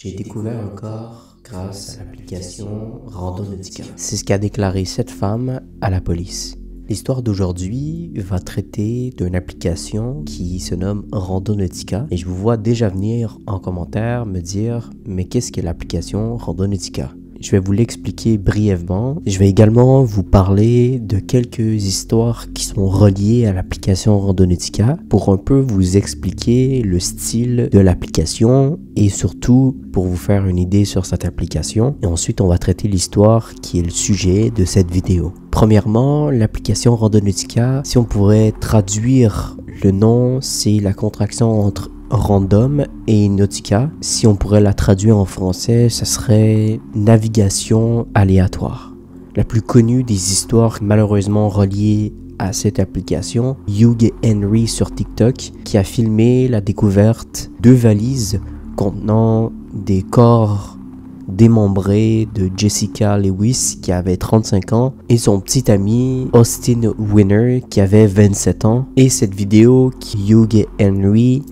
J'ai découvert un corps grâce à l'application Randonautica. C'est ce qu'a déclaré cette femme à la police. L'histoire d'aujourd'hui va traiter d'une application qui se nomme Randonautica et je vous vois déjà venir en commentaire me dire « Mais qu'est-ce que l'application Randonautica ?» Je vais vous l'expliquer brièvement. Je vais également vous parler de quelques histoires qui sont reliées à l'application Randonautica pour un peu vous expliquer le style de l'application et surtout pour vous faire une idée sur cette application. Et ensuite, on va traiter l'histoire qui est le sujet de cette vidéo. Premièrement, l'application Randonautica, si on pourrait traduire le nom, c'est la contraction entre Random et Nautica. Si on pourrait la traduire en français, ce serait navigation aléatoire. La plus connue des histoires malheureusement reliées à cette application, Hugh Henry sur TikTok, qui a filmé la découverte de valises contenant des corps démembrés de Jessica Lewis qui avait 35 ans et son petit ami Austin Winner qui avait 27 ans. Et cette vidéo qui Hugh Henry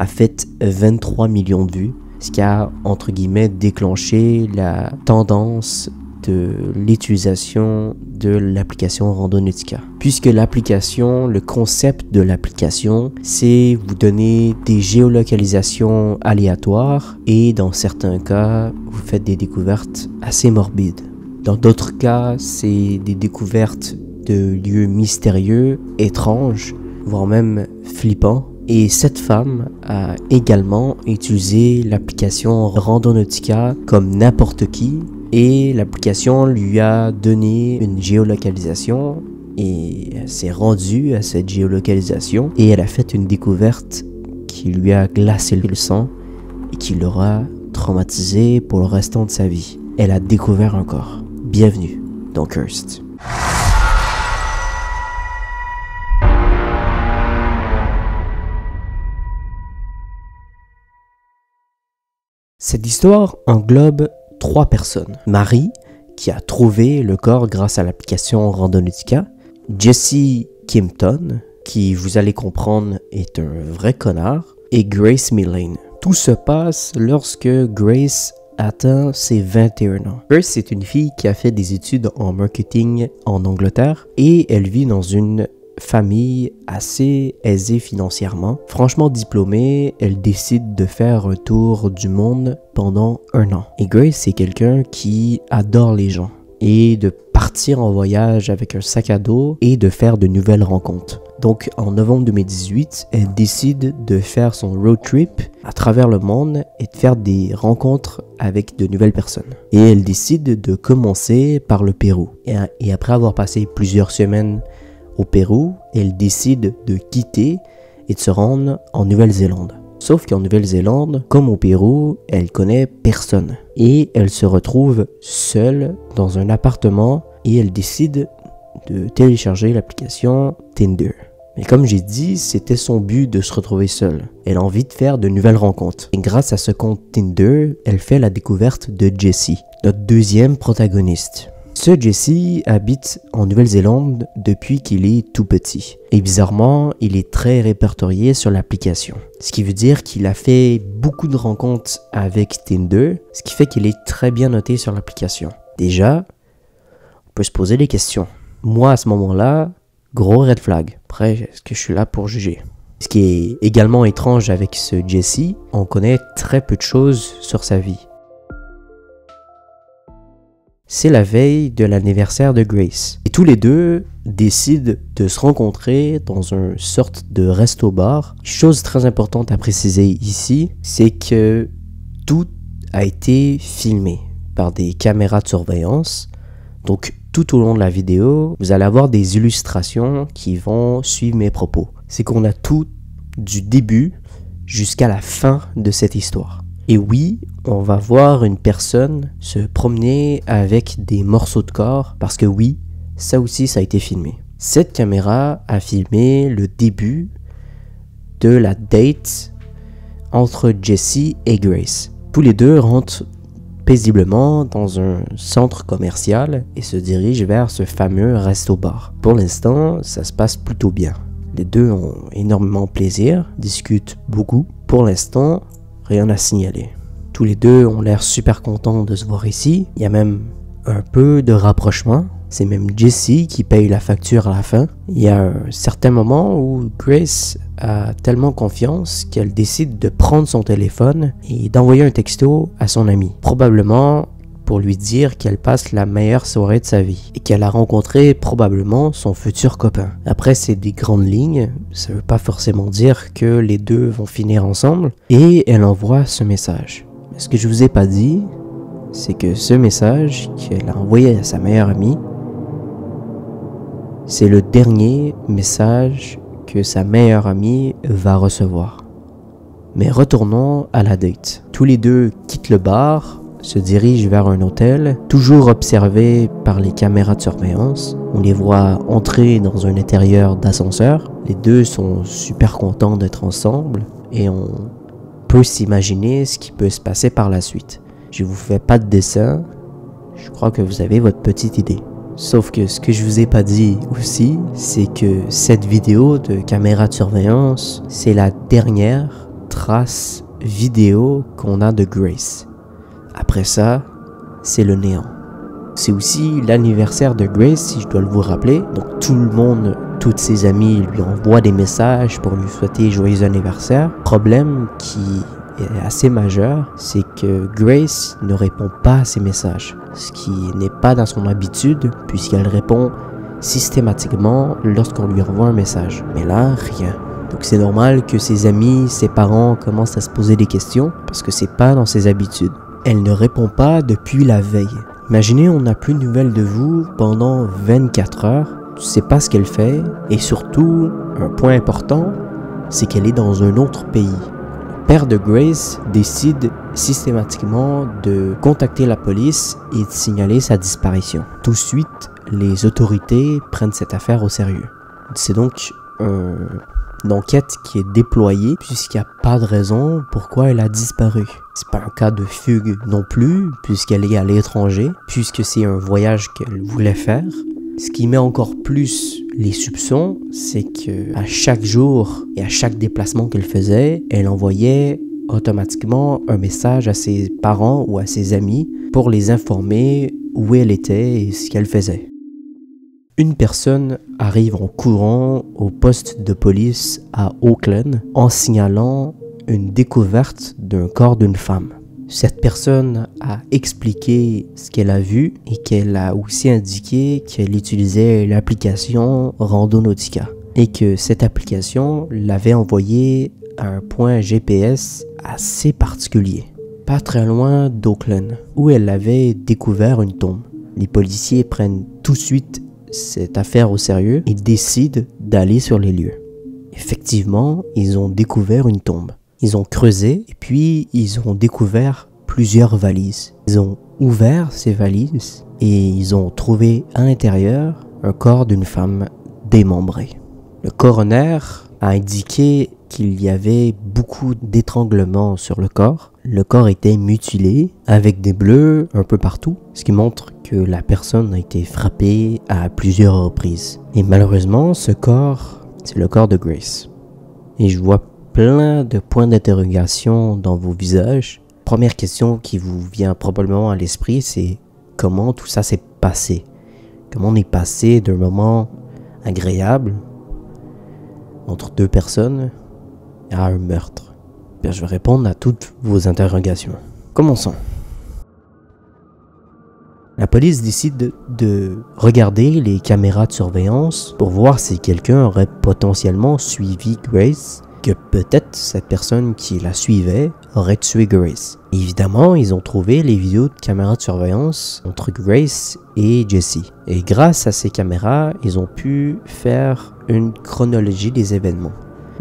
a fait 23 millions de vues, ce qui a entre guillemets déclenché la tendance de l'utilisation de l'application Randonautica. Puisque l'application, le concept de l'application, c'est vous donner des géolocalisations aléatoires et dans certains cas, vous faites des découvertes assez morbides. Dans d'autres cas, c'est des découvertes de lieux mystérieux, étranges, voire même flippants. Et cette femme a également utilisé l'application Randonautica comme n'importe qui. Et l'application lui a donné une géolocalisation et elle s'est rendue à cette géolocalisation. Et elle a fait une découverte qui lui a glacé le sang et qui l'aura traumatisé pour le restant de sa vie. Elle a découvert un corps. Bienvenue dans Cursed. Cette histoire englobe 3 personnes. Marie, qui a trouvé le corps grâce à l'application Randonautica. Jesse Kimpton, qui, vous allez comprendre, est un vrai connard. Et Grace Millane. Tout se passe lorsque Grace atteint ses 21 ans. Grace est une fille qui a fait des études en marketing en Angleterre et elle vit dans une famille assez aisée financièrement. Franchement diplômée, elle décide de faire un tour du monde pendant 1 an. Et Grace, c'est quelqu'un qui adore les gens et de partir en voyage avec un sac à dos et de faire de nouvelles rencontres. Donc en novembre 2018, elle décide de faire son road trip à travers le monde et de faire des rencontres avec de nouvelles personnes. Et elle décide de commencer par le Pérou. Et après avoir passé plusieurs semaines au Pérou, elle décide de quitter et de se rendre en Nouvelle-Zélande. Sauf qu'en Nouvelle-Zélande, comme au Pérou, elle connaît personne. Et elle se retrouve seule dans un appartement et elle décide de télécharger l'application Tinder. Mais comme j'ai dit, c'était son but de se retrouver seule. Elle a envie de faire de nouvelles rencontres. Et grâce à ce compte Tinder, elle fait la découverte de Jesse, notre deuxième protagoniste. Ce Jesse habite en Nouvelle-Zélande depuis qu'il est tout petit. Et bizarrement, il est très répertorié sur l'application. Ce qui veut dire qu'il a fait beaucoup de rencontres avec Tinder, ce qui fait qu'il est très bien noté sur l'application. Déjà, on peut se poser des questions. Moi, à ce moment-là, gros red flag. Après, est-ce que je suis là pour juger? Ce qui est également étrange avec ce Jesse, on connaît très peu de choses sur sa vie. C'est la veille de l'anniversaire de Grace. Et tous les deux décident de se rencontrer dans une sorte de resto-bar. Chose très importante à préciser ici, c'est que tout a été filmé par des caméras de surveillance. Donc tout au long de la vidéo, vous allez avoir des illustrations qui vont suivre mes propos. C'est qu'on a tout du début jusqu'à la fin de cette histoire. Et oui, on va voir une personne se promener avec des morceaux de corps parce que oui, ça aussi ça a été filmé. Cette caméra a filmé le début de la date entre Jesse et Grace. Tous les deux rentrent paisiblement dans un centre commercial et se dirigent vers ce fameux resto-bar. Pour l'instant, ça se passe plutôt bien. Les deux ont énormément plaisir, discutent beaucoup. Pour l'instant, rien à signaler. Tous les deux ont l'air super contents de se voir ici. Il y a même un peu de rapprochement. C'est même Jessie qui paye la facture à la fin. Il y a un certain moment où Grace a tellement confiance qu'elle décide de prendre son téléphone et d'envoyer un texto à son ami. Probablement pour lui dire qu'elle passe la meilleure soirée de sa vie et qu'elle a rencontré probablement son futur copain. Après, c'est des grandes lignes, ça veut pas forcément dire que les deux vont finir ensemble, et elle envoie ce message. Mais ce que je vous ai pas dit, c'est que ce message qu'elle a envoyé à sa meilleure amie, c'est le dernier message que sa meilleure amie va recevoir. Mais retournons à la date. Tous les deux quittent le bar, se dirigent vers un hôtel, toujours observés par les caméras de surveillance. On les voit entrer dans un intérieur d'ascenseur. Les deux sont super contents d'être ensemble et on peut s'imaginer ce qui peut se passer par la suite. Je vous fais pas de dessin, je crois que vous avez votre petite idée. Sauf que ce que je vous ai pas dit aussi, c'est que cette vidéo de caméra de surveillance, c'est la dernière trace vidéo qu'on a de Grace. Après ça, c'est le néant. C'est aussi l'anniversaire de Grace, si je dois vous rappeler. Donc tout le monde, toutes ses amies lui envoient des messages pour lui souhaiter joyeux anniversaire. Problème qui est assez majeur, c'est que Grace ne répond pas à ces messages, ce qui n'est pas dans son habitude puisqu'elle répond systématiquement lorsqu'on lui envoie un message. Mais là, rien. Donc c'est normal que ses amis, ses parents commencent à se poser des questions parce que c'est pas dans ses habitudes. Elle ne répond pas depuis la veille. Imaginez, on n'a plus de nouvelles de vous pendant 24 heures, tu sais pas ce qu'elle fait et surtout, un point important, c'est qu'elle est dans un autre pays. Le père de Grace décide systématiquement de contacter la police et de signaler sa disparition. Tout de suite, les autorités prennent cette affaire au sérieux. C'est donc une enquête qui est déployée puisqu'il n'y a pas de raison pourquoi elle a disparu. C'est pas un cas de fugue non plus puisqu'elle est à l'étranger, puisque c'est un voyage qu'elle voulait faire. Ce qui met encore plus les soupçons, c'est que à chaque jour et à chaque déplacement qu'elle faisait, elle envoyait automatiquement un message à ses parents ou à ses amis pour les informer où elle était et ce qu'elle faisait. Une personne arrive en courant au poste de police à Oakland en signalant une découverte d'un corps d'une femme. Cette personne a expliqué ce qu'elle a vu et qu'elle a aussi indiqué qu'elle utilisait l'application Randonautica et que cette application l'avait envoyée à un point GPS assez particulier, pas très loin d'Oakland, où elle avait découvert une tombe. Les policiers prennent tout de suite cette affaire au sérieux et décident d'aller sur les lieux. Effectivement, ils ont découvert une tombe. Ils ont creusé et puis ils ont découvert plusieurs valises. Ils ont ouvert ces valises et ils ont trouvé à l'intérieur un corps d'une femme démembrée. Le coroner a indiqué qu'il y avait beaucoup d'étranglements sur le corps. Le corps était mutilé avec des bleus un peu partout, ce qui montre que la personne a été frappée à plusieurs reprises. Et malheureusement, ce corps, c'est le corps de Grace. Et je vois plein de points d'interrogation dans vos visages. Première question qui vous vient probablement à l'esprit, c'est comment tout ça s'est passé? Comment on est passé d'un moment agréable entre deux personnes à un meurtre? Bien, je vais répondre à toutes vos interrogations. Commençons. La police décide de regarder les caméras de surveillance pour voir si quelqu'un aurait potentiellement suivi Grace, que peut-être cette personne qui la suivait aurait tué Grace. Évidemment, ils ont trouvé les vidéos de caméras de surveillance entre Grace et Jessie. Et grâce à ces caméras, ils ont pu faire une chronologie des événements.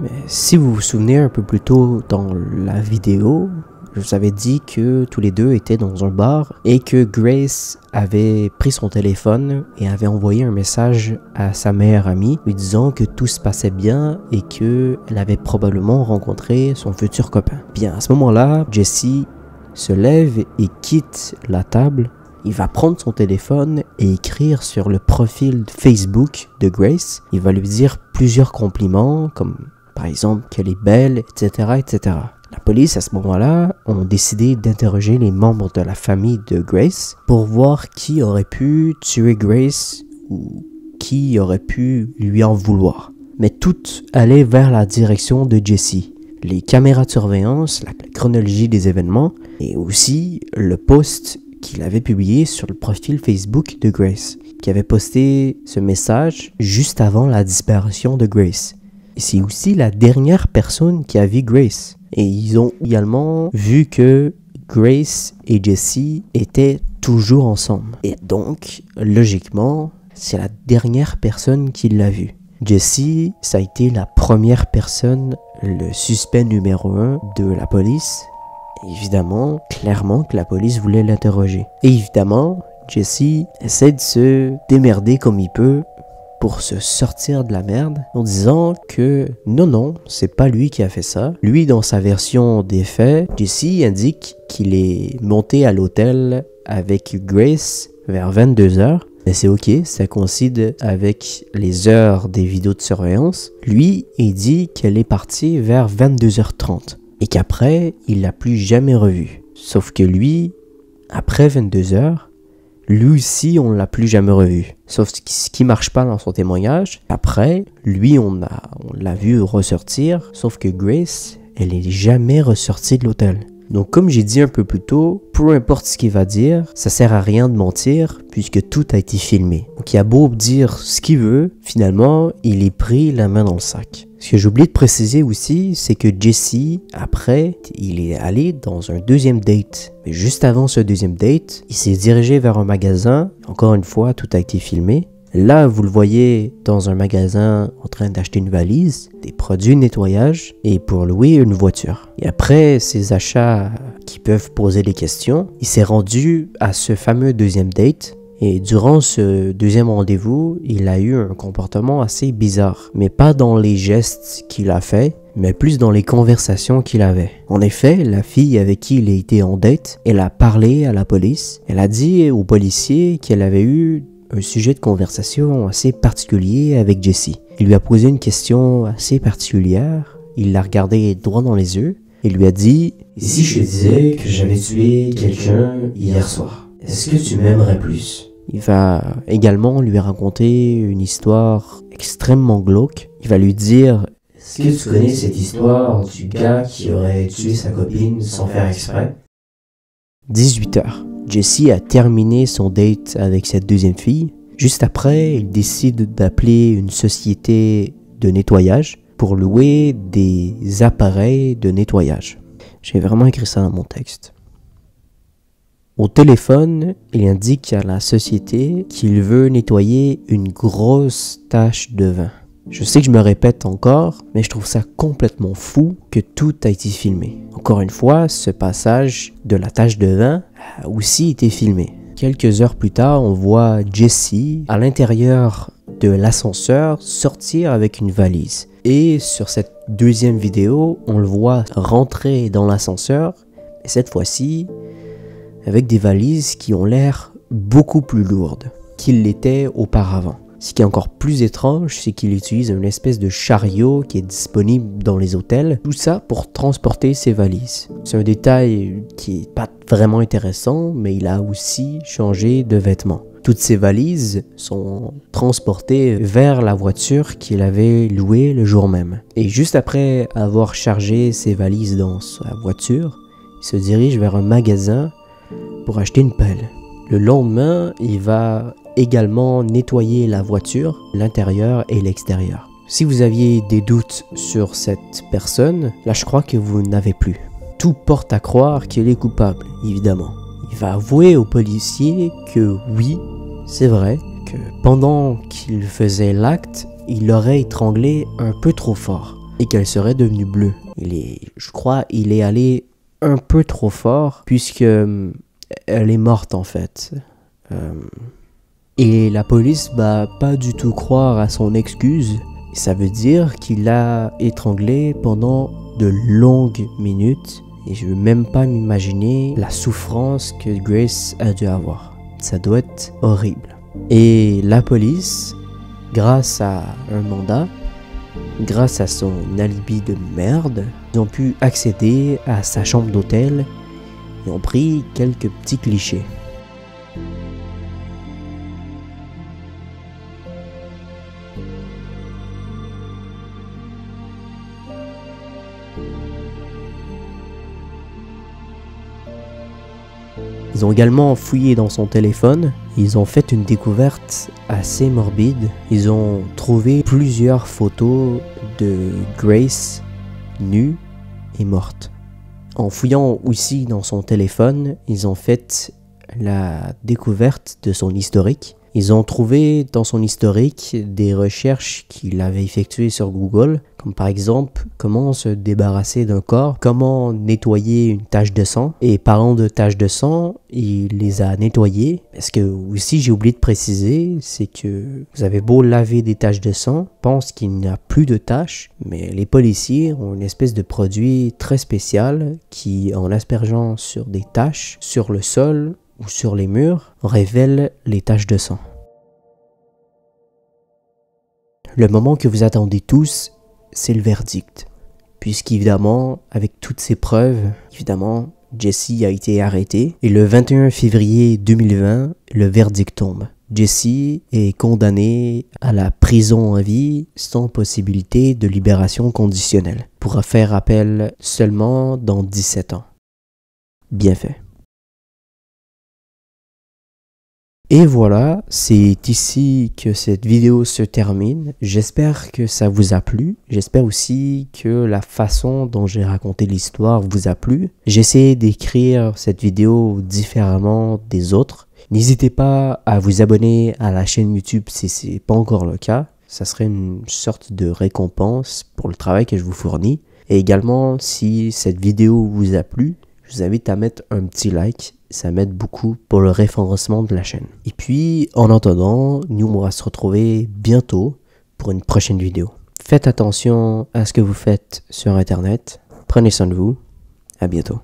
Mais si vous vous souvenez un peu plus tôt dans la vidéo, je vous avais dit que tous les deux étaient dans un bar et que Grace avait pris son téléphone et avait envoyé un message à sa meilleure amie lui disant que tout se passait bien et qu'elle avait probablement rencontré son futur copain. Bien, à ce moment-là, Jessie se lève et quitte la table. Il va prendre son téléphone et écrire sur le profil Facebook de Grace. Il va lui dire plusieurs compliments comme par exemple qu'elle est belle, etc., etc. La police, à ce moment-là, ont décidé d'interroger les membres de la famille de Grace pour voir qui aurait pu tuer Grace ou qui aurait pu lui en vouloir. Mais tout allait vers la direction de Jesse. Les caméras de surveillance, la chronologie des événements et aussi le post qu'il avait publié sur le profil Facebook de Grace, qui avait posté ce message juste avant la disparition de Grace. Et c'est aussi la dernière personne qui a vu Grace. Et ils ont également vu que Grace et Jesse étaient toujours ensemble. Et donc, logiquement, c'est la dernière personne qui l'a vu. Jesse, ça a été la première personne, le suspect numéro 1 de la police. Évidemment, clairement que la police voulait l'interroger. Et évidemment, Jesse essaie de se démerder comme il peut pour se sortir de la merde en disant que non, c'est pas lui qui a fait ça. Lui, dans sa version des faits, Jesse indique qu'il est monté à l'hôtel avec Grace vers 22h. Mais c'est ok, ça coïncide avec les heures des vidéos de surveillance. Lui, il dit qu'elle est partie vers 22h30 et qu'après, il l'a plus jamais revue. Sauf que lui, après 22h, lui aussi, on l'a plus jamais revu. Sauf ce qui marche pas dans son témoignage. Après, lui, on l'a vu ressortir. Sauf que Grace, elle est jamais ressortie de l'hôtel. Donc, comme j'ai dit un peu plus tôt, peu importe ce qu'il va dire, ça sert à rien de mentir puisque tout a été filmé. Donc, il a beau dire ce qu'il veut, finalement, il est pris la main dans le sac. Ce que j'ai oublié de préciser aussi, c'est que Jesse, après, il est allé dans un deuxième date. Mais juste avant ce deuxième date, il s'est dirigé vers un magasin. Encore une fois, tout a été filmé. Là, vous le voyez dans un magasin en train d'acheter une valise, des produits de nettoyage et pour louer une voiture. Et après ces achats qui peuvent poser des questions, il s'est rendu à ce fameux deuxième date. Et durant ce deuxième rendez-vous, il a eu un comportement assez bizarre. Mais pas dans les gestes qu'il a fait, mais plus dans les conversations qu'il avait. En effet, la fille avec qui il a été en date, elle a parlé à la police. Elle a dit aux policiers qu'elle avait eu un sujet de conversation assez particulier avec Jesse. Il lui a posé une question assez particulière. Il l'a regardé droit dans les yeux et lui a dit « Et si je te disais que j'avais tué quelqu'un hier soir, est-ce que tu m'aimerais plus ?» Il va également lui raconter une histoire extrêmement glauque. Il va lui dire « Est-ce que tu connais cette histoire du gars qui aurait tué sa copine sans faire exprès ?» 18h. Jesse a terminé son date avec cette deuxième fille. Juste après, il décide d'appeler une société de nettoyage pour louer des appareils de nettoyage. J'ai vraiment écrit ça dans mon texte. Au téléphone, il indique à la société qu'il veut nettoyer une grosse tache de vin. Je sais que je me répète encore, mais je trouve ça complètement fou que tout a été filmé. Encore une fois, ce passage de la tache de vin a aussi été filmé. Quelques heures plus tard, on voit Jesse à l'intérieur de l'ascenseur sortir avec une valise. Et sur cette deuxième vidéo, on le voit rentrer dans l'ascenseur, et cette fois-ci, avec des valises qui ont l'air beaucoup plus lourdes qu'il l'était auparavant. Ce qui est encore plus étrange, c'est qu'il utilise une espèce de chariot qui est disponible dans les hôtels. Tout ça pour transporter ses valises. C'est un détail qui est pas vraiment intéressant, mais il a aussi changé de vêtements. Toutes ces valises sont transportées vers la voiture qu'il avait louée le jour même. Et juste après avoir chargé ses valises dans sa voiture, il se dirige vers un magasin pour acheter une pelle. Le lendemain, il va également nettoyer la voiture, l'intérieur et l'extérieur. Si vous aviez des doutes sur cette personne, là je crois que vous n'avez plus. Tout porte à croire qu'il est coupable, évidemment. Il va avouer aux policiers que oui, c'est vrai, que pendant qu'il faisait l'acte, il l'aurait étranglée un peu trop fort et qu'elle serait devenue bleue. Il est allé un peu trop fort puisque elle est morte en fait. Et la police va pas du tout croire à son excuse. Ça veut dire qu'il l'a étranglée pendant de longues minutes. Et je veux même pas m'imaginer la souffrance que Grace a dû avoir. Ça doit être horrible. Et la police, grâce à un mandat, Grâce à son alibi de merde, ils ont pu accéder à sa chambre d'hôtel et ont pris quelques petits clichés. Ils ont également fouillé dans son téléphone. Ils ont fait une découverte assez morbide. Ils ont trouvé plusieurs photos de Grace nue et morte. En fouillant aussi dans son téléphone, ils ont fait la découverte de son historique. Ils ont trouvé dans son historique des recherches qu'il avait effectuées sur Google, comme par exemple comment se débarrasser d'un corps, comment nettoyer une tache de sang. Et parlant de taches de sang, il les a nettoyées. Parce que aussi j'ai oublié de préciser, c'est que vous avez beau laver des taches de sang, pense qu'il n'y a plus de taches, mais les policiers ont une espèce de produit très spécial qui, en aspergeant sur des taches, sur le sol ou sur les murs, révèle les taches de sang. Le moment que vous attendez tous, c'est le verdict. Puisqu'évidemment, avec toutes ces preuves, évidemment, Jesse a été arrêté. Et le 21 février 2020, le verdict tombe. Jesse est condamné à la prison à vie sans possibilité de libération conditionnelle. Il pourra faire appel seulement dans 17 ans. Bien fait. Et voilà, c'est ici que cette vidéo se termine. J'espère que ça vous a plu. J'espère aussi que la façon dont j'ai raconté l'histoire vous a plu. J'ai essayé d'écrire cette vidéo différemment des autres. N'hésitez pas à vous abonner à la chaîne YouTube si ce n'est pas encore le cas. Ça serait une sorte de récompense pour le travail que je vous fournis. Et également, si cette vidéo vous a plu, je vous invite à mettre un petit like. Ça m'aide beaucoup pour le référencement de la chaîne. Et puis, en attendant, nous, on va se retrouver bientôt pour une prochaine vidéo. Faites attention à ce que vous faites sur Internet. Prenez soin de vous. À bientôt.